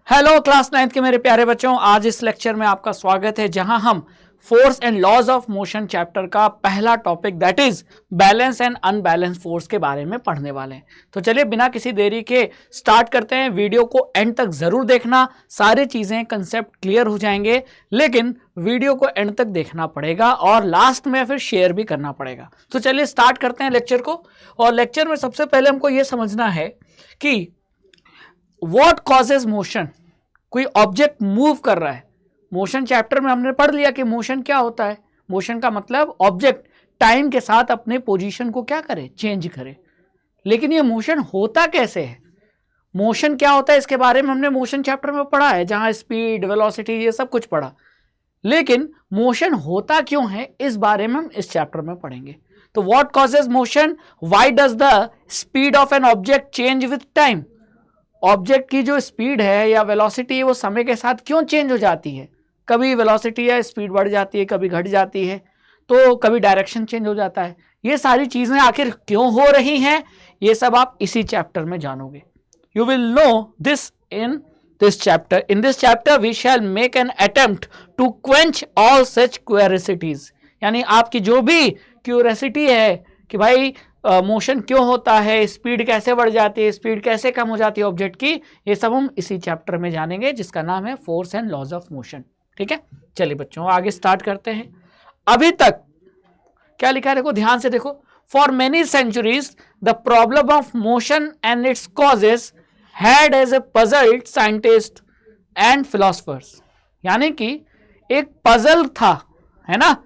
Hello class 9th के मेरे प्यारे बच्चों, आज इस लेक्चर में आपका स्वागत है जहां हम force and laws of motion chapter का पहला topic that is balance and unbalance force के बारे में पढ़ने वाले हैं। तो चलिए बिना किसी देरी के स्टार्ट करते हैं। वीडियो को एंड तक जरूर देखना, सारी चीजें कंसेप्ट क्लियर हो जाएंगे, लेकिन वीडियो को एंड तक देखना पड़ेगा और लास्ट में फिर शेयर भी करना पड़ेगा। तो चलिए स्टार्ट करते हैं लेक्चर को। और लेक्चर में सबसे पहले हमको यह समझना है कि व्हाट कॉजेज मोशन। कोई ऑब्जेक्ट मूव कर रहा है, मोशन चैप्टर में हमने पढ़ लिया कि मोशन क्या होता है। मोशन का मतलब ऑब्जेक्ट टाइम के साथ अपने पोजीशन को क्या करे, चेंज करे। लेकिन ये मोशन होता कैसे है, मोशन क्या होता है, इसके बारे में हमने मोशन चैप्टर में पढ़ा है, जहां स्पीड, वेलोसिटी, ये सब कुछ पढ़ा। लेकिन मोशन होता क्यों है, इस बारे में हम इस चैप्टर में पढ़ेंगे। तो what causes motion, why does the speed of an object change with time. Object की जो स्पीड है या वेलोसिटी है वो समय के साथ क्यों चेंज हो जाती है। कभी वेलोसिटी या स्पीड बढ़ जाती है, कभी घट जाती है, तो कभी डायरेक्शन चेंज हो जाता है। ये सारी चीजें आखिर क्यों हो रही हैं, ये सब आप इसी चैप्टर में जानोगे। You will know this in this chapter. In this chapter we shall make an attempt to quench all such curiosities. यानी आपकी जो भी क्यूरियोसिटी है कि भाई मोशन क्यों होता है, स्पीड कैसे बढ़ जाती है, स्पीड कैसे कम हो जाती है ऑब्जेक्ट की, ये सब हम इसी चैप्टर में जानेंगे, जिसका नाम है force and laws of motion. ठीक है, चलिए बच्चों आगे स्टार्ट करते हैं। अभी तक क्या लिखा है देखो, ध्यान से देखो। For many centuries the problem of motion and its causes had as a puzzled scientist and philosophers. यानी कि एक पजल था, है ना,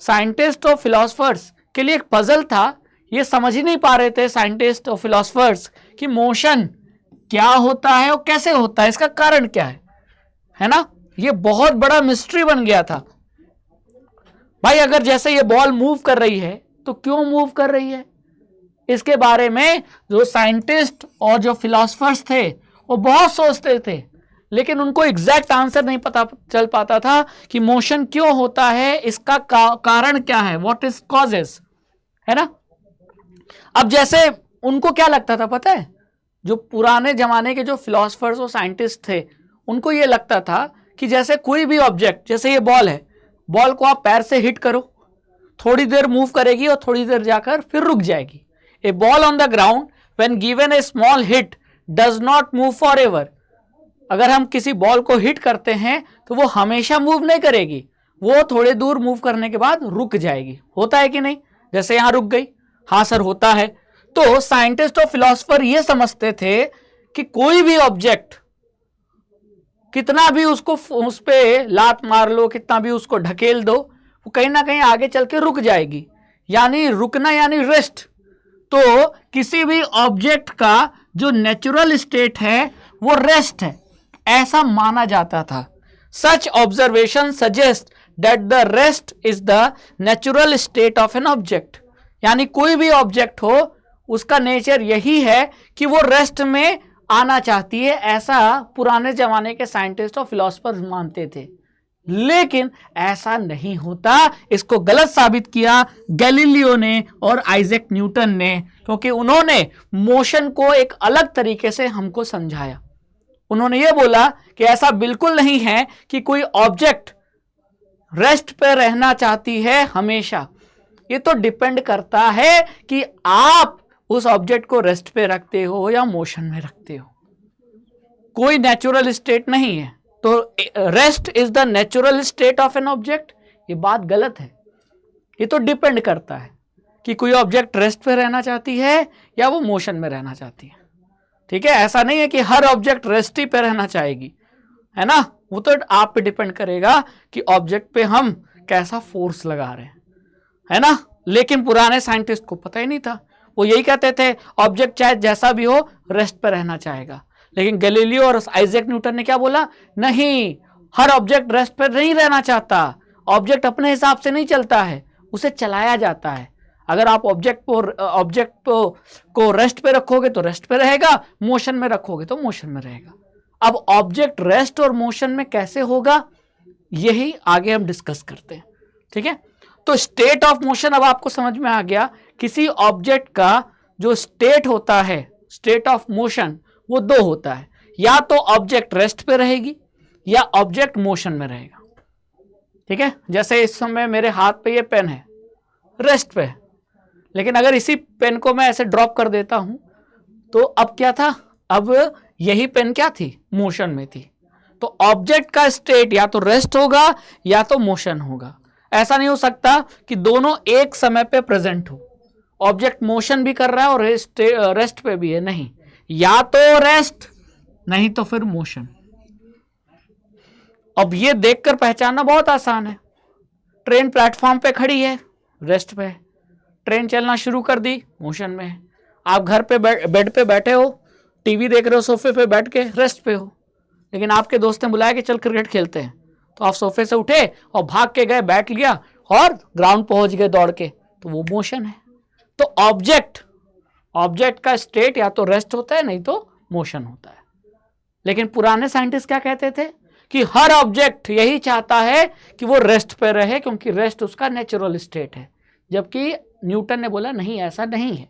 साइंटिस्ट और फिलोसफर्स के लिए एक पजल था। ये समझ ही नहीं पा रहे थे साइंटिस्ट और फिलोसफर्स कि मोशन क्या होता है और कैसे होता है, इसका कारण क्या है ना। ये बहुत बड़ा मिस्ट्री बन गया था भाई। अगर जैसे ये बॉल मूव कर रही है तो क्यों मूव कर रही है, इसके बारे में जो साइंटिस्ट और जो फिलोसफर्स थे वो बहुत सोचते थे, लेकिन उनको एग्जैक्ट आंसर नहीं पता चल पाता था कि मोशन क्यों होता है, इसका कारण क्या है, व्हाट इज कॉजेस, है ना। अब जैसे उनको क्या लगता था पता है, जो पुराने जमाने के जो फिलोसफर्स और साइंटिस्ट थे, उनको ये लगता था कि जैसे कोई भी ऑब्जेक्ट, जैसे ये बॉल है, बॉल को आप पैर से हिट करो, थोड़ी देर मूव करेगी और थोड़ी देर जाकर फिर रुक जाएगी। A ball on the ground when given a small hit does not move forever. अगर हम किसी बॉल को हिट करते हैं तो वो हमेशा मूव नहीं करेगी, वो थोड़े दूर मूव करने के बाद रुक जाएगी। होता है कि नहीं, जैसे यहां रुक गई। हाँ सर होता है। तो साइंटिस्ट और फिलोसफर ये समझते थे कि कोई भी ऑब्जेक्ट, कितना भी उसको उस पे लात मार लो, कितना भी उसको ढकेल दो, वो कहीं ना कहीं आगे चल के रुक जाएगी। यानी रुकना यानी रेस्ट। तो किसी भी ऑब्जेक्ट का जो नेचुरल स्टेट है वो रेस्ट है, ऐसा माना जाता था। Such observation suggest that the rest is the natural state of an object. यानी कोई भी ऑब्जेक्ट हो, उसका नेचर यही है कि वो रेस्ट में आना चाहती है, ऐसा पुराने जमाने के साइंटिस्ट और फिलोसफर्स मानते थे। लेकिन ऐसा नहीं होता। इसको गलत साबित किया गैलीलियो ने और आइजैक न्यूटन ने, क्योंकि उन्होंने मोशन को एक अलग तरीके से हमको समझाया। उन्होंने ये बोला कि ऐसा बिल्कुल नहीं है कि कोई ऑब्जेक्ट रेस्ट पे रहना चाहती है हमेशा। ये तो डिपेंड करता है कि आप उस ऑब्जेक्ट को रेस्ट पे रखते हो या मोशन में रखते हो। कोई नेचुरल स्टेट नहीं है। तो rest is the natural state of an object, ये बात गलत है। ये तो डिपेंड करता है कि कोई ऑब्जेक्ट रेस्ट पे रहना चाहती है या वो मोशन में रहना चाहती है। ठीक है, ऐसा नहीं है कि हर ऑब्जेक्ट रेस्ट ही पे रहना चाहेगी, है ना। वो तो आप पे डिपेंड करेगा कि ऑब्जेक्ट पे हम कैसा फोर्स लगा रहे हैं, है ना। लेकिन पुराने साइंटिस्ट को पता ही नहीं था, वो यही कहते थे ऑब्जेक्ट चाहे जैसा भी हो रेस्ट पर रहना चाहेगा। लेकिन गैलीलियो और आइजैक न्यूटन ने क्या बोला, नहीं, हर ऑब्जेक्ट रेस्ट पर नहीं रहना चाहता। ऑब्जेक्ट अपने हिसाब से नहीं चलता है, उसे चलाया जाता है। अगर आप ऑब्जेक्ट को रेस्ट पे रखोगे तो रेस्ट पे रहेगा, मोशन में रखोगे तो मोशन में रहेगा। अब ऑब्जेक्ट रेस्ट और मोशन में कैसे होगा, यही आगे हम डिस्कस करते हैं। ठीक है, तो स्टेट ऑफ मोशन अब आपको समझ में आ गया। किसी ऑब्जेक्ट का जो स्टेट होता है, स्टेट ऑफ मोशन, वो दो होता है। या तो ऑब्जेक्ट रेस्ट पे रहेगी या ऑब्जेक्ट मोशन में रहेगा। ठीक है, जैसे इस समय मेरे हाथ पे ये पेन है, रेस्ट पे है, लेकिन अगर इसी पेन को मैं ऐसे ड्रॉप कर देता हूं तो अब क्या था, अब यही पेन क्या थी, मोशन में थी। तो ऑब्जेक्ट का स्टेट या तो रेस्ट होगा या तो मोशन होगा। ऐसा नहीं हो सकता कि दोनों एक समय पे प्रेजेंट हो, ऑब्जेक्ट मोशन भी कर रहा है और रेस्ट पे भी है, नहीं, या तो रेस्ट नहीं तो फिर मोशन। अब ये देखकर पहचानना बहुत आसान है। ट्रेन प्लेटफॉर्म पे खड़ी है, रेस्ट पे है, ट्रेन चलना शुरू कर दी, मोशन में है। आप घर पे बेड पे बैठे हो, टीवी देख रहे हो सोफे पे बैठ के, रेस्ट पे हो, लेकिन आपके दोस्त ने बुलाया कि चल क्रिकेट खेलते हैं, तो आप सोफे से उठे और भाग के गए, बैठ लिया और ग्राउंड पहुंच गए दौड़ के, तो वो मोशन है। तो ऑब्जेक्ट का स्टेट या तो रेस्ट होता है नहीं तो मोशन होता है। लेकिन पुराने साइंटिस्ट क्या कहते थे कि हर ऑब्जेक्ट यही चाहता है कि वो रेस्ट पे रहे, क्योंकि रेस्ट उसका नेचुरल स्टेट है। जबकि न्यूटन ने बोला नहीं, ऐसा नहीं है,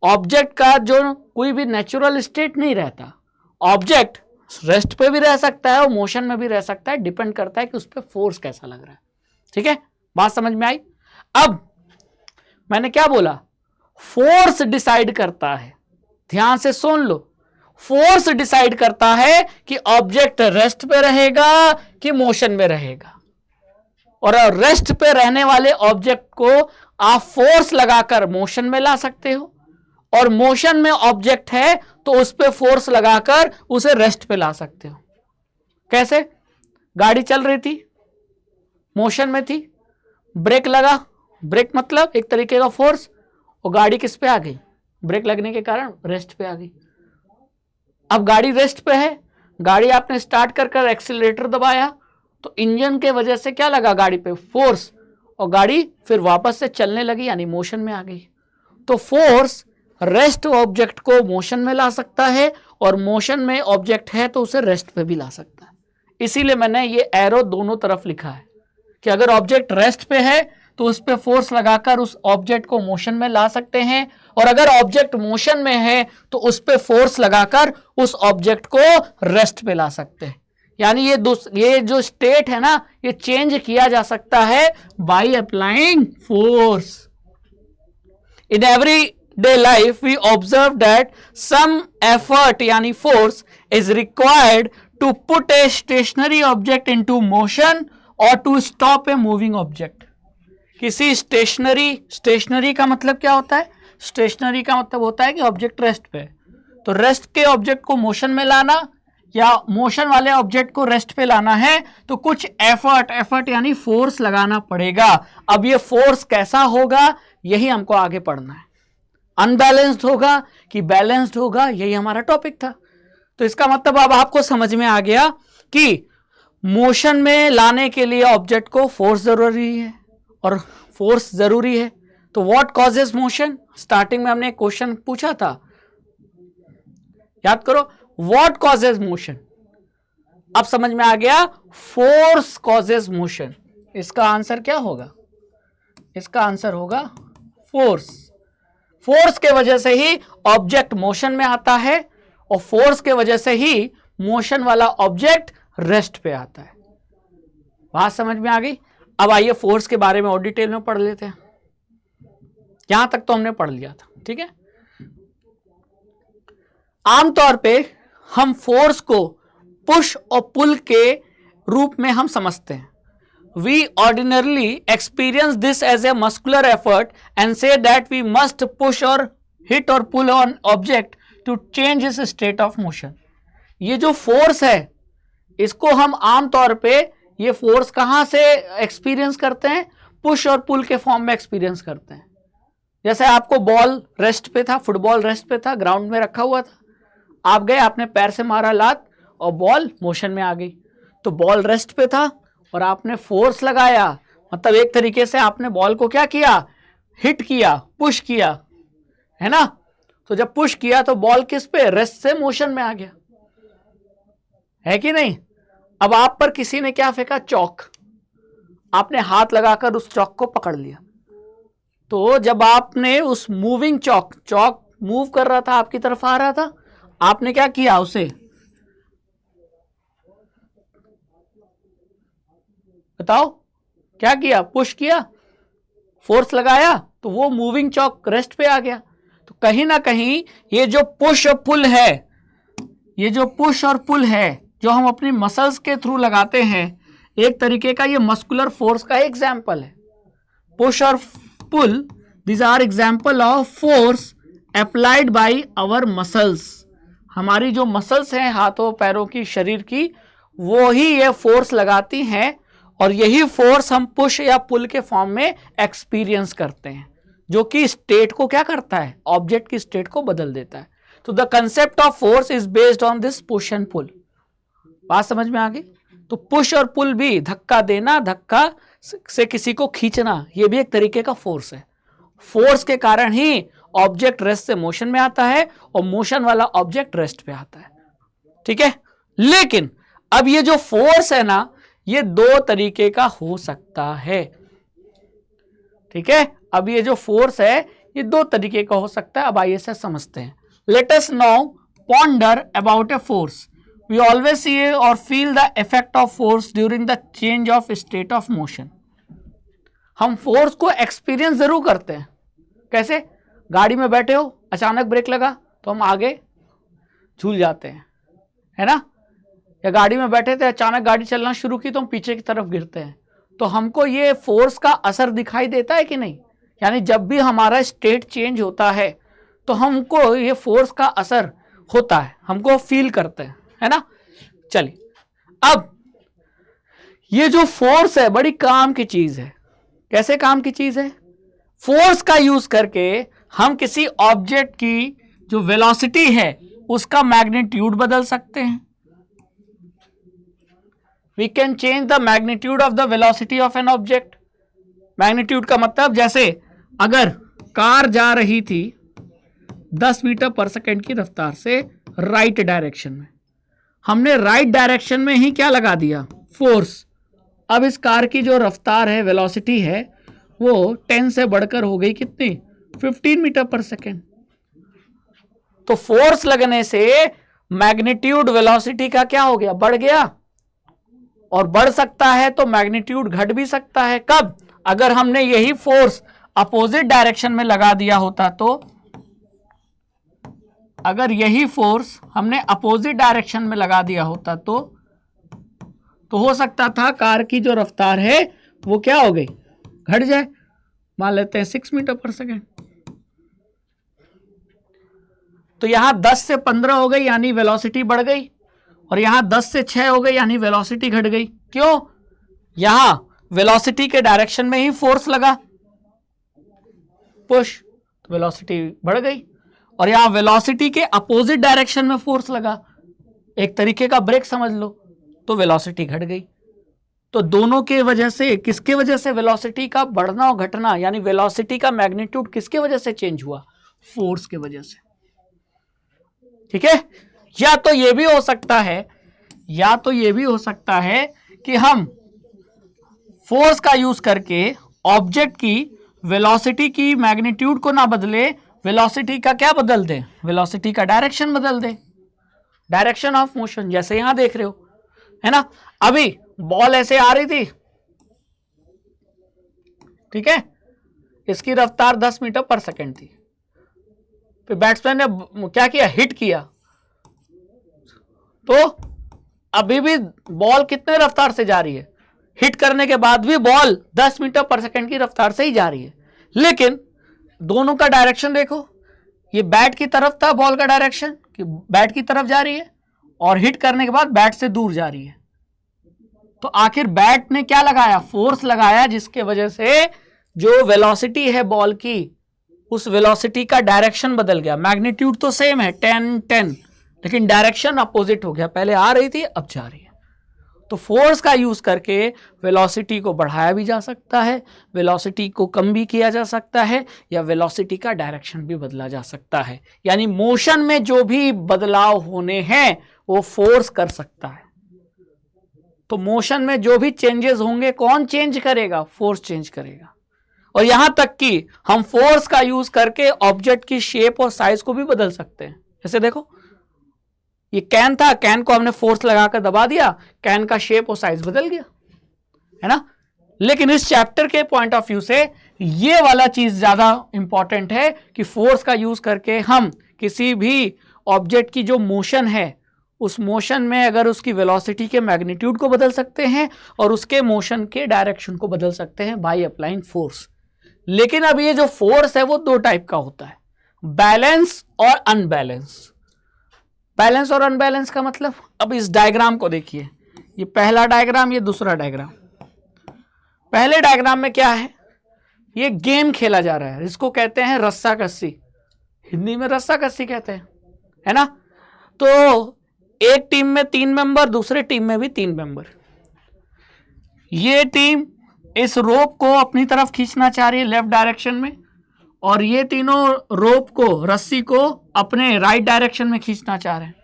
ऑब्जेक्ट का जो कोई भी नेचुरल स्टेट नहीं रहता, ऑब्जेक्ट रेस्ट पे भी रह सकता है और मोशन में भी रह सकता है, डिपेंड करता है कि उस पर फोर्स कैसा लग रहा है। ठीक है, बात समझ में आई। अब मैंने क्या बोला, फोर्स डिसाइड करता है, ध्यान से सुन लो, फोर्स डिसाइड करता है कि ऑब्जेक्ट रेस्ट पे रहेगा कि मोशन में रहेगा। और रेस्ट पे रहने वाले ऑब्जेक्ट को आप फोर्स लगाकर मोशन में ला सकते हो, और मोशन में ऑब्जेक्ट है तो उस पे फोर्स लगाकर उसे रेस्ट पे ला सकते हो। कैसे, गाड़ी चल रही थी, मोशन में थी, ब्रेक लगा, ब्रेक मतलब एक तरीके का फोर्स, और गाड़ी किस पे आ गई, ब्रेक लगने के कारण रेस्ट पे आ गई। अब गाड़ी रेस्ट पे है, गाड़ी आपने स्टार्ट कर एक्सीलरेटर दबाया तो इंजन के वजह से क्या लगा गाड़ी पे, फोर्स, और गाड़ी फिर वापस से चलने लगी, यानी मोशन में आ गई। तो फोर्स रेस्ट ऑब्जेक्ट को मोशन में ला सकता है, और मोशन में ऑब्जेक्ट है तो उसे रेस्ट पे भी ला सकता है। इसीलिए मैंने ये एरो दोनों तरफ लिखा है कि अगर ऑब्जेक्ट रेस्ट पे है तो उस पे फोर्स लगाकर उस ऑब्जेक्ट को मोशन में ला सकते हैं, और अगर ऑब्जेक्ट मोशन में है तो उस पे फोर्स लगाकर उस ऑब्जेक्ट को रेस्ट पे ला सकते हैं। यानी ये जो स्टेट है ना, ये चेंज किया जा सकता है by applying force. In everyday life we observe that some effort यानी force is required to put a stationary object into motion or to stop a moving object। किसी स्टेशनरी का मतलब क्या होता है, स्टेशनरी का मतलब होता है कि ऑब्जेक्ट रेस्ट पे, तो रेस्ट के ऑब्जेक्ट को मोशन में लाना या मोशन वाले ऑब्जेक्ट को रेस्ट पे लाना है तो कुछ एफर्ट यानी फोर्स लगाना पड़ेगा। अब ये फोर्स कैसा होगा यही हमको आगे पढ़ना है, अनबैलेंस्ड होगा कि बैलेंस्ड होगा, यही हमारा टॉपिक था। तो इसका मतलब अब आपको समझ में आ गया कि मोशन में लाने के लिए ऑब्जेक्ट को फोर्स जरूरी है, और फोर्स जरूरी है तो व्हाट कॉजेस मोशन। स्टार्टिंग में हमने एक क्वेश्चन पूछा था, याद करो, व्हाट कॉजेस मोशन। अब समझ में आ गया, फोर्स कॉजेस मोशन। इसका आंसर क्या होगा, इसका आंसर होगा फोर्स। फोर्स के वजह से ही ऑब्जेक्ट मोशन में आता है, और फोर्स के वजह से ही मोशन वाला ऑब्जेक्ट रेस्ट पे आता है। बात समझ में आ गई। अब आइए फोर्स के बारे में और डिटेल में पढ़ लेते हैं। यहां तक तो हमने पढ़ लिया था, ठीक है। आमतौर पे हम फोर्स को पुश और पुल के रूप में हम समझते हैं। We ordinarily experience this as a muscular effort and say that we must push or hit or pull on object to change its state of motion। ये जो फोर्स है इसको हम आमतौर पे ये फोर्स कहां से एक्सपीरियंस करते हैं, पुश और पुल के फॉर्म में एक्सपीरियंस करते हैं। जैसे आपको बॉल रेस्ट पे था, फुटबॉल रेस्ट पे था, ग्राउंड में रखा हुआ था, आप गए, आपने पैर से मारा लात और बॉल मोशन में आ गई, तो बॉल रेस्ट पे था और आपने फोर्स लगाया, मतलब एक तरीके से आपने बॉल को क्या किया, हिट किया, पुश किया, है ना। तो जब पुश किया तो बॉल किस पे, रेस्ट से मोशन में आ गया, है कि नहीं। अब आप पर किसी ने क्या फेंका, चौक, आपने हाथ लगाकर उस चौक को पकड़ लिया, तो जब आपने उस मूविंग चौक मूव कर रहा था, आपकी तरफ आ रहा था, आपने क्या किया, उसे बताओ क्या किया, पुश किया, फोर्स लगाया तो वो मूविंग चौक रेस्ट पे आ गया। तो कहीं ना कहीं ये जो पुश और पुल है, ये जो पुश और पुल है जो हम अपनी मसल्स के थ्रू लगाते हैं, एक तरीके का ये मस्कुलर फोर्स का एग्जाम्पल है। पुश और पुल, these are example of force applied by our muscles। हमारी जो मसल्स हैं हाथों पैरों की, शरीर की, वो ही ये फोर्स लगाती हैं और यही फोर्स हम पुश या पुल के फॉर्म में एक्सपीरियंस करते हैं, जो कि स्टेट को क्या करता है, ऑब्जेक्ट की स्टेट को बदल देता है। तो the concept of force is based on this push and pull. बात समझ में आ गई? तो पुश और पुल भी, धक्का देना, धक्का से किसी को खींचना, ये भी एक तरीके का फोर्स है। फोर्स के कारण ही ऑब्जेक्ट रेस्ट से मोशन में आता है और मोशन वाला ऑब्जेक्ट रेस्ट पे आता है। ठीक है, लेकिन अब ये जो फोर्स है ना, ये दो तरीके का हो सकता है। ठीक है, अब ये जो फोर्स है ये दो तरीके का हो सकता है। अब आइए से समझते हैं। Let us now ponder about a force. We always see और feel the effect of force during the change of state of motion. हम फोर्स को एक्सपीरियंस जरूर करते हैं। कैसे? गाड़ी में बैठे हो, अचानक ब्रेक लगा तो हम आगे झूल जाते हैं, है ना? या गाड़ी में बैठे थे, अचानक गाड़ी चलना शुरू की तो हम पीछे की तरफ गिरते हैं। तो हमको ये फोर्स का असर दिखाई देता है कि नहीं? यानी जब भी हमारा स्टेट चेंज होता है तो हमको ये फोर्स का असर होता है, हमको फील करते हैं, है ना? चलिए, अब ये जो फोर्स है बड़ी काम की चीज है। कैसे काम की चीज है? फोर्स का यूज करके हम किसी ऑब्जेक्ट की जो वेलोसिटी है उसका मैग्नीट्यूड बदल सकते हैं। We can change the magnitude of the velocity of an object. Magnitude का मतलब, जैसे अगर कार जा रही थी 10 मीटर पर सेकेंड की रफ्तार से राइट डायरेक्शन में, हमने राइट डायरेक्शन में ही क्या लगा दिया, फोर्स। अब इस कार की जो रफ्तार है, वेलोसिटी है, वो 10 से बढ़कर हो गई कितनी, 15 मीटर पर सेकेंड। तो फोर्स लगने से मैग्नीट्यूड वेलोसिटी का क्या हो गया, बढ़ गया। और बढ़ सकता है तो मैग्नीट्यूड घट भी सकता है। कब? अगर हमने यही फोर्स अपोजिट डायरेक्शन में लगा दिया होता तो, अगर यही फोर्स हमने अपोजिट डायरेक्शन में लगा दिया होता तो हो सकता था कार की जो रफ्तार है वो क्या हो गई, घट जाए। मान लेते हैं 6 मीटर पर सेकेंड। तो यहां 10 से 15 हो गई यानी वेलोसिटी बढ़ गई, और यहां 10 से 6 हो गई यानी वेलोसिटी घट गई। क्यों? यहां वेलोसिटी के डायरेक्शन में ही फोर्स लगा, पुश, तो वेलोसिटी बढ़ गई, और यहां वेलोसिटी के अपोजिट डायरेक्शन में फोर्स लगा, एक तरीके का ब्रेक समझ लो, तो वेलोसिटी घट गई। तो दोनों के वजह से, किसके वजह से वेलोसिटी का बढ़ना और घटना, यानी वेलोसिटी का मैग्नीट्यूड किसके वजह से चेंज हुआ, फोर्स के वजह से। ठीक है, या तो ये भी हो सकता है, या तो ये भी हो सकता है कि हम फोर्स का यूज करके ऑब्जेक्ट की वेलोसिटी की मैग्नीट्यूड को ना बदले, वेलोसिटी का क्या बदल दे, वेलोसिटी का डायरेक्शन बदल दे, डायरेक्शन ऑफ मोशन। जैसे यहां देख रहे हो, है ना, अभी बॉल ऐसे आ रही थी, ठीक है, इसकी रफ्तार 10 मीटर पर सेकेंड थी, फिर बैट्समैन ने क्या किया, हिट किया, तो अभी भी बॉल कितने रफ्तार से जा रही है, हिट करने के बाद भी बॉल 10 मीटर पर सेकेंड की रफ्तार से ही जा रही है। लेकिन दोनों का डायरेक्शन देखो, ये बैट की तरफ था बॉल का डायरेक्शन कि बैट की तरफ जा रही है, और हिट करने के बाद बैट से दूर जा रही है। तो आखिर बैट ने क्या लगाया, फोर्स लगाया, जिसके वजह से जो वेलोसिटी है बॉल की, उस वेलोसिटी का डायरेक्शन बदल गया। मैग्नीट्यूड तो सेम है 10, लेकिन डायरेक्शन अपोजिट हो गया, पहले आ रही थी अब जा रही है। तो फोर्स का यूज करके वेलोसिटी को बढ़ाया भी जा सकता है, वेलोसिटी को कम भी किया जा सकता है, या वेलोसिटी का डायरेक्शन भी बदला जा सकता है। यानी मोशन में जो भी बदलाव होने हैं वो फोर्स कर सकता है। तो मोशन में जो भी चेंजेस होंगे कौन चेंज करेगा, फोर्स चेंज करेगा। और यहां तक कि हम फोर्स का यूज करके ऑब्जेक्ट की शेप और साइज को भी बदल सकते हैं। जैसे देखो, ये कैन था, कैन को हमने फोर्स लगाकर दबा दिया, कैन का शेप और साइज बदल गया, है ना। लेकिन इस चैप्टर के पॉइंट ऑफ व्यू से ये वाला चीज ज्यादा इंपॉर्टेंट है कि फोर्स का यूज करके हम किसी भी ऑब्जेक्ट की जो मोशन है उस मोशन में अगर उसकी वेलोसिटी के मैग्नीट्यूड को बदल सकते हैं और उसके मोशन के डायरेक्शन को बदल सकते हैं बाय अप्लाइंग फोर्स। लेकिन अब ये जो फोर्स है वो दो टाइप का होता है, बैलेंस और अनबैलेंस। बैलेंस और अनबैलेंस का मतलब, अब इस डायग्राम को देखिए, ये पहला डायग्राम, ये दूसरा डायग्राम। पहले डायग्राम में क्या है, ये गेम खेला जा रहा है, इसको कहते हैं रस्सा कस्सी, हिंदी में रस्सा कस्सी कहते हैं, है ना। तो एक टीम में 3 मेंबर, दूसरे टीम में भी 3 मेंबर। ये टीम इस रोप को अपनी तरफ खींचना चाह रही है लेफ्ट डायरेक्शन में, और ये तीनों रोप को, रस्सी को अपने राइट डायरेक्शन में खींचना चाह रहे हैं।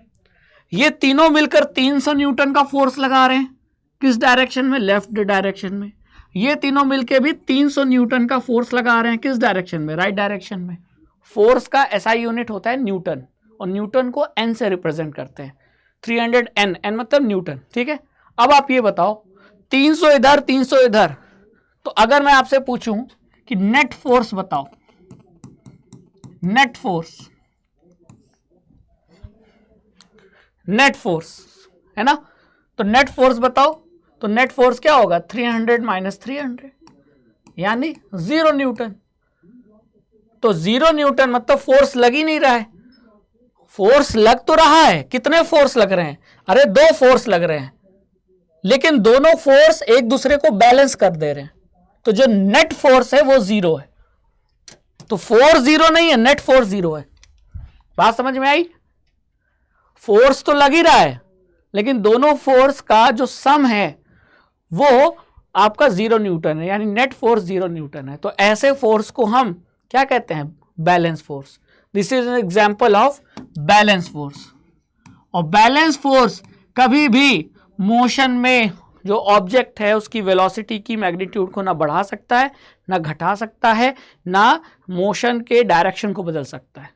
ये तीनों मिलकर 300 न्यूटन का फोर्स लगा रहे हैं, किस डायरेक्शन में, लेफ्ट डायरेक्शन में। ये तीनों मिलकर भी 300 न्यूटन का फोर्स लगा रहे हैं, किस डायरेक्शन में, राइट डायरेक्शन में। फोर्स का एसआई यूनिट होता है न्यूटन, और न्यूटन को एन से रिप्रेजेंट करते हैं, 300 एन, एन मतलब न्यूटन, ठीक है। अब आप ये बताओ 300 इधर 300 इधर, तो अगर मैं आपसे पूछूं कि नेट फोर्स बताओ, नेट फोर्स, नेट फोर्स है ना, तो नेट फोर्स बताओ, तो नेट फोर्स क्या होगा, 300 माइनस 300 यानी 0 न्यूटन। तो 0 न्यूटन मतलब फोर्स लग ही नहीं रहा है। फोर्स लग तो रहा है, कितने फोर्स लग रहे हैं, अरे 2 फोर्स लग रहे हैं, लेकिन दोनों फोर्स एक दूसरे को बैलेंस कर दे रहे हैं। तो जो नेट फोर्स है वो 0 है। तो फोर्स 0 नहीं है, नेट फोर्स 0 है। बात समझ में आई। फोर्स तो लग ही रहा है, लेकिन दोनों फोर्स का जो सम है वो आपका 0 न्यूटन है, यानी नेट फोर्स 0 न्यूटन है। तो ऐसे फोर्स को हम क्या कहते हैं, balance force. This is an example of balance force. और बैलेंस फोर्स कभी भी मोशन में जो ऑब्जेक्ट है उसकी वेलोसिटी की मैग्नीट्यूड को ना बढ़ा सकता है, ना घटा सकता है, ना मोशन के डायरेक्शन को बदल सकता है।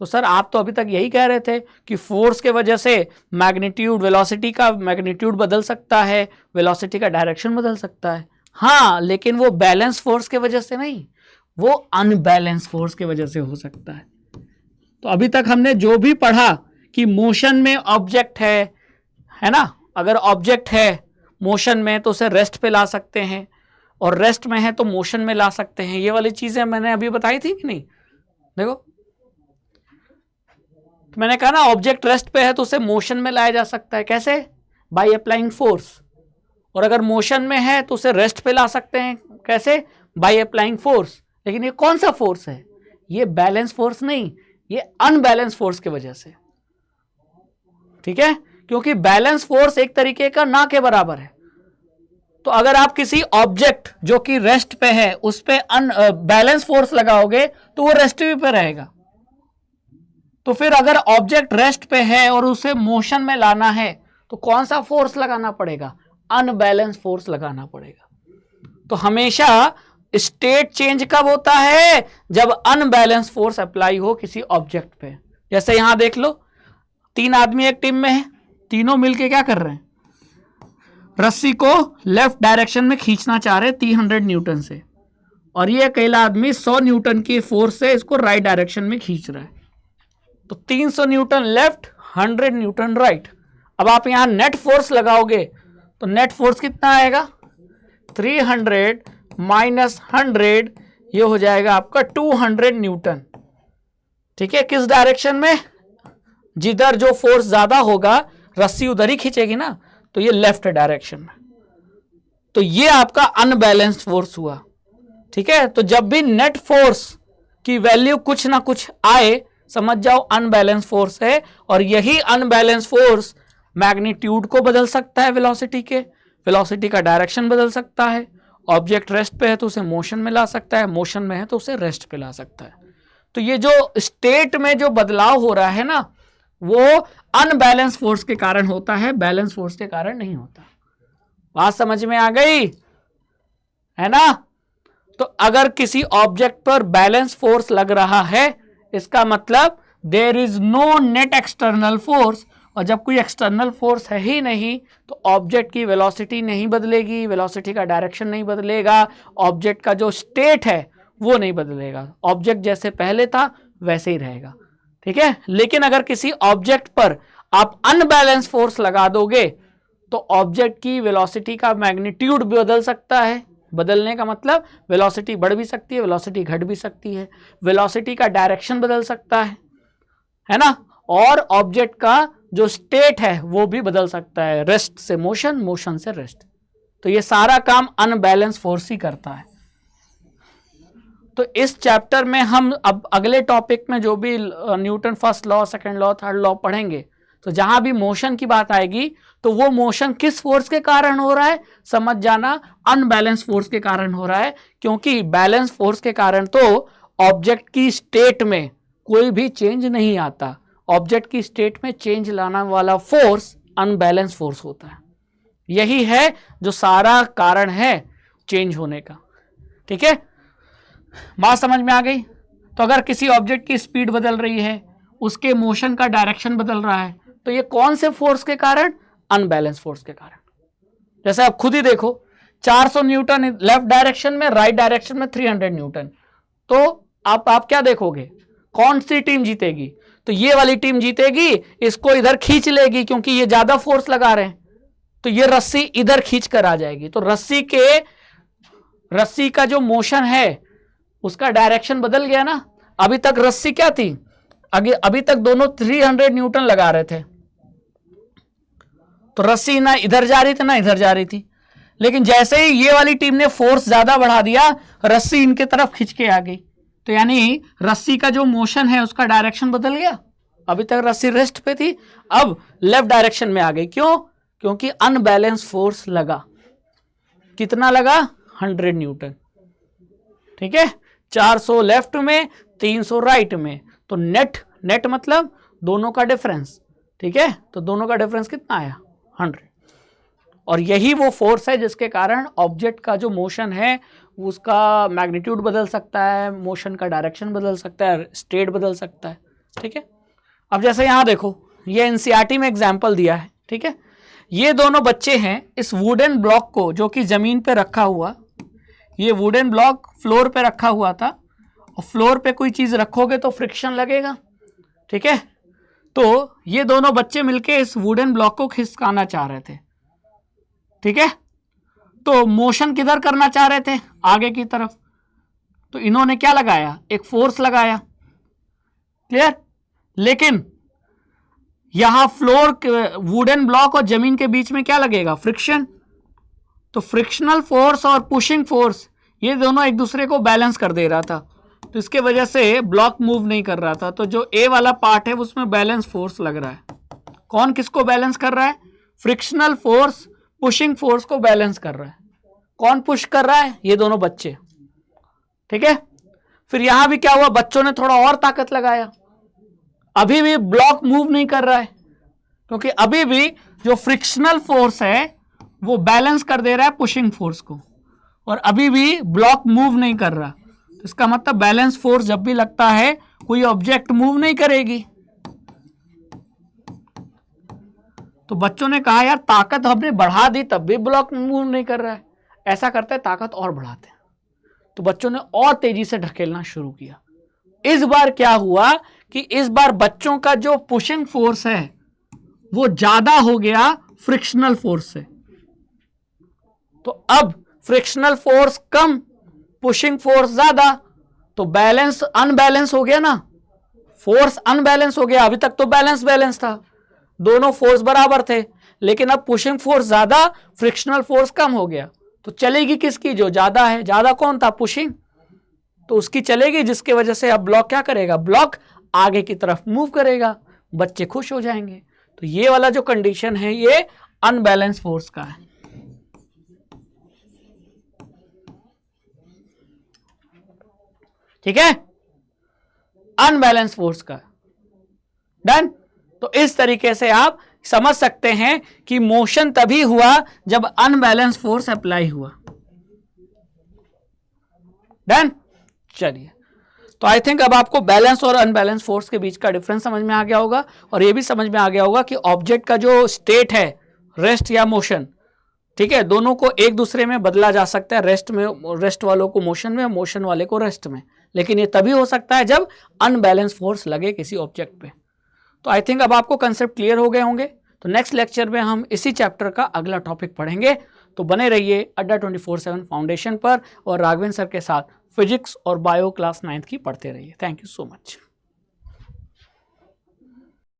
तो सर आप तो अभी तक यही कह रहे थे कि फोर्स के वजह से मैग्नीट्यूड, वेलोसिटी का मैग्नीट्यूड बदल सकता है, वेलोसिटी का डायरेक्शन बदल सकता है। हाँ, लेकिन वो बैलेंस फोर्स के वजह से नहीं, वो अनबैलेंस फोर्स के वजह से हो सकता है। तो अभी तक हमने जो भी पढ़ा कि मोशन में ऑब्जेक्ट है ना, अगर ऑब्जेक्ट है मोशन में तो उसे रेस्ट पे ला सकते हैं, और रेस्ट में है तो मोशन में ला सकते हैं। ये वाली चीजें मैंने अभी बताई थी कि नहीं। देखो तो मैंने कहा ना, ऑब्जेक्ट रेस्ट पे है तो उसे मोशन में लाया जा सकता है, कैसे, बाय अप्लाइंग फोर्स। और अगर मोशन में है तो उसे रेस्ट पे ला सकते हैं, कैसे, बाय अप्लाइंग फोर्स। लेकिन ये कौन सा फोर्स है, ये बैलेंस फोर्स नहीं, ये अनबैलेंस फोर्स की वजह से, ठीक है। क्योंकि बैलेंस फोर्स एक तरीके का ना के बराबर है। तो अगर आप किसी ऑब्जेक्ट जो कि रेस्ट पे है उस पे बैलेंस फोर्स लगाओगे तो वो रेस्ट पे रहेगा। तो फिर अगर ऑब्जेक्ट रेस्ट पे है और उसे मोशन में लाना है तो कौन सा फोर्स लगाना पड़ेगा, अनबैलेंस फोर्स लगाना पड़ेगा। तो हमेशा स्टेट चेंज कब होता है, जब अनबैलेंस फोर्स अप्लाई हो किसी ऑब्जेक्ट पे। जैसे यहां देख लो, 3 आदमी एक टीम में है, तीनों मिलके क्या कर रहे हैं, रस्सी को लेफ्ट डायरेक्शन में खींचना चाह रहे हैं 300 न्यूटन से, और ये अकेला आदमी 100 न्यूटन की फोर्स से इसको राइट डायरेक्शन में खींच रहा है। तो 300 न्यूटन लेफ्ट, 100 न्यूटन राइट। अब आप यहां नेट फोर्स लगाओगे तो नेट फोर्स कितना आएगा, 300 माइनस 100, ये हो जाएगा आपका 200 न्यूटन, ठीक है। किस डायरेक्शन में, जिधर जो फोर्स ज्यादा होगा रस्सी उधर ही खींचेगी ना, तो ये लेफ्ट डायरेक्शन में। तो ये आपका अनबैलेंस्ड फोर्स हुआ, ठीक है। तो जब भी नेट फोर्स की वैल्यू कुछ ना कुछ आए, समझ जाओ अनबैलेंस फोर्स है। और यही अनबैलेंस फोर्स मैग्नीट्यूड को बदल सकता है, वेलोसिटी के, वेलोसिटी का डायरेक्शन बदल सकता है। ऑब्जेक्ट रेस्ट पे है तो उसे मोशन में ला सकता है, मोशन में है तो उसे रेस्ट पे ला सकता है। तो ये जो स्टेट में जो बदलाव हो रहा है ना, वो अनबैलेंस फोर्स के कारण होता है, बैलेंस फोर्स के कारण नहीं होता। बात समझ में आ गई है ना। तो अगर किसी ऑब्जेक्ट पर बैलेंस फोर्स लग रहा है, इसका मतलब there is no net external force और जब कोई एक्सटर्नल फोर्स है ही नहीं तो ऑब्जेक्ट की वेलोसिटी नहीं बदलेगी, वेलोसिटी का डायरेक्शन नहीं बदलेगा, ऑब्जेक्ट का जो स्टेट है वो नहीं बदलेगा, ऑब्जेक्ट जैसे पहले था वैसे ही रहेगा। ठीक है, लेकिन अगर किसी ऑब्जेक्ट पर आप अनबैलेंस फोर्स लगा दोगे तो ऑब्जेक्ट की वेलोसिटी का मैग्नीट्यूड भी बदल सकता है। बदलने का मतलब वेलोसिटी बढ़ भी सकती है, वेलोसिटी घट भी सकती है, वेलोसिटी का डायरेक्शन बदल सकता है ना, और ऑब्जेक्ट का जो स्टेट है वो भी बदल सकता है, रेस्ट से मोशन, मोशन से रेस्ट। तो ये सारा काम अनबैलेंस फोर्स ही करता है। तो इस चैप्टर में हम अब अगले टॉपिक में जो भी Newton first law, second law, third law पढ़ेंगे, तो जहां भी मोशन की बात आएगी तो वो मोशन किस फोर्स के कारण हो रहा है, समझ जाना अनबैलेंस फोर्स के कारण हो रहा है, क्योंकि बैलेंस फोर्स के कारण तो ऑब्जेक्ट की स्टेट में कोई भी चेंज नहीं आता, ऑब्जेक्ट की स्टेट में चेंज लाने वाला फोर्स अनबैलेंस फोर्स होता है। यही है जो सारा कारण है चेंज होने का। ठीक है, बात समझ में आ गई। तो अगर किसी ऑब्जेक्ट की स्पीड बदल रही है, उसके मोशन का डायरेक्शन बदल रहा है, तो ये कौन से फोर्स के कारण, अनबैलेंस फोर्स के कारण। जैसे आप खुद ही देखो 400 न्यूटन लेफ्ट डायरेक्शन में, राइट डायरेक्शन में 300 न्यूटन, तो आप क्या देखोगे, कौन सी टीम जीतेगी? तो ये वाली टीम जीतेगी, इसको इधर खींच लेगी क्योंकि ये ज्यादा फोर्स लगा रहे हैं, तो ये रस्सी इधर खींच कर आ जाएगी। तो रस्सी का जो मोशन है उसका डायरेक्शन बदल गया ना। अभी तक रस्सी क्या थी, अभी तक दोनों 300 न्यूटन लगा रहे थे, तो रस्सी ना इधर जा रही थी ना इधर जा रही थी, लेकिन जैसे ही ये वाली टीम ने फोर्स ज्यादा बढ़ा दिया, रस्सी इनके तरफ खिंच के आ गई। तो यानी रस्सी का जो मोशन है उसका डायरेक्शन बदल गया। अभी तक रस्सी रेस्ट पे थी, अब लेफ्ट डायरेक्शन में आ गई। क्यों? क्योंकि अनबैलेंस फोर्स लगा। कितना लगा? 100 न्यूटन। ठीक है, 400 लेफ्ट में, 300 राइट में, तो नेट मतलब दोनों का डिफरेंस। ठीक है, तो दोनों का डिफरेंस कितना आया? 100। और यही वो फोर्स है जिसके कारण ऑब्जेक्ट का जो मोशन है उसका मैग्नीट्यूड बदल सकता है, मोशन का डायरेक्शन बदल सकता है, स्टेट बदल सकता है। ठीक है, अब जैसे यहां देखो, ये एनसीईआरटी में एग्जाम्पल दिया है। ठीक है, ये दोनों बच्चे हैं, इस वुडन ब्लॉक को जो कि जमीन पे रखा हुआ, ये वुडन ब्लॉक फ्लोर पे रखा हुआ था, और फ्लोर पे कोई चीज रखोगे तो फ्रिक्शन लगेगा। ठीक है, तो ये दोनों बच्चे मिलके इस वुडन ब्लॉक को खिसकाना चाह रहे थे। ठीक है, तो मोशन किधर करना चाह रहे थे? आगे की तरफ। तो इन्होंने क्या लगाया? एक फोर्स लगाया। क्लियर? लेकिन यहां फ्लोर, वुडन ब्लॉक और जमीन के बीच में क्या लगेगा? फ्रिक्शन। तो फ्रिक्शनल फोर्स और पुशिंग फोर्स ये दोनों एक दूसरे को बैलेंस कर दे रहा था, तो इसके वजह से ब्लॉक मूव नहीं कर रहा था। तो जो ए वाला पार्ट है उसमें बैलेंस फोर्स लग रहा है। कौन किसको बैलेंस कर रहा है? फ्रिक्शनल फोर्स पुशिंग फोर्स को बैलेंस कर रहा है। कौन पुश कर रहा है? ये दोनों बच्चे। ठीक है, फिर यहां भी क्या हुआ? बच्चों ने थोड़ा और ताकत लगाया, अभी भी ब्लॉक मूव नहीं कर रहा है, क्योंकि अभी भी जो फ्रिक्शनल फोर्स है वो बैलेंस कर दे रहा है पुशिंग फोर्स को, और अभी भी ब्लॉक मूव नहीं कर रहा। तो इसका मतलब बैलेंस फोर्स जब भी लगता है कोई ऑब्जेक्ट मूव नहीं करेगी। तो बच्चों ने कहा यार ताकत हमने बढ़ा दी तब भी ब्लॉक मूव नहीं कर रहा है, ऐसा करते हैं ताकत और बढ़ाते हैं। तो बच्चों ने और तेजी से ढकेलना शुरू किया। इस बार क्या हुआ कि इस बार बच्चों का जो पुशिंग फोर्स है वो ज्यादा हो गया फ्रिक्शनल फोर्स से। तो अब फ्रिक्शनल फोर्स कम, पुशिंग फोर्स ज्यादा, तो बैलेंस अनबैलेंस हो गया ना, फोर्स अनबैलेंस हो गया। अभी तक तो बैलेंस था, दोनों फोर्स बराबर थे, लेकिन अब पुशिंग फोर्स ज्यादा, फ्रिक्शनल फोर्स कम हो गया। तो चलेगी किसकी? जो ज्यादा है। ज्यादा कौन था? पुशिंग, तो उसकी चलेगी, जिसकी वजह से अब ब्लॉक क्या करेगा? ब्लॉक आगे की तरफ मूव करेगा, बच्चे खुश हो जाएंगे। तो ये वाला जो कंडीशन है ये अनबैलेंस फोर्स का है। ठीक है, अनबैलेंस फोर्स का। डन। तो इस तरीके से आप समझ सकते हैं कि मोशन तभी हुआ जब अनबैलेंस फोर्स अप्लाई हुआ। डन। चलिए, तो आई थिंक अब आपको बैलेंस और अनबैलेंस फोर्स के बीच का डिफरेंस समझ में आ गया होगा, और ये भी समझ में आ गया होगा कि ऑब्जेक्ट का जो स्टेट है, रेस्ट या मोशन, ठीक है, दोनों को एक दूसरे में बदला जा सकता है, रेस्ट में, रेस्ट वालों को मोशन में, मोशन वाले को रेस्ट में, लेकिन ये तभी हो सकता है जब अनबैलेंस फोर्स लगे किसी ऑब्जेक्ट पे। तो आई थिंक अब आपको कंसेप्ट क्लियर हो गए होंगे। तो नेक्स्ट लेक्चर में हम इसी चैप्टर का अगला टॉपिक पढ़ेंगे। तो बने रहिए अड्डा 24/7 फाउंडेशन पर, और राघवेंद्र सर के साथ फिजिक्स और बायो क्लास 9th की पढ़ते रहिए। Thank you so much.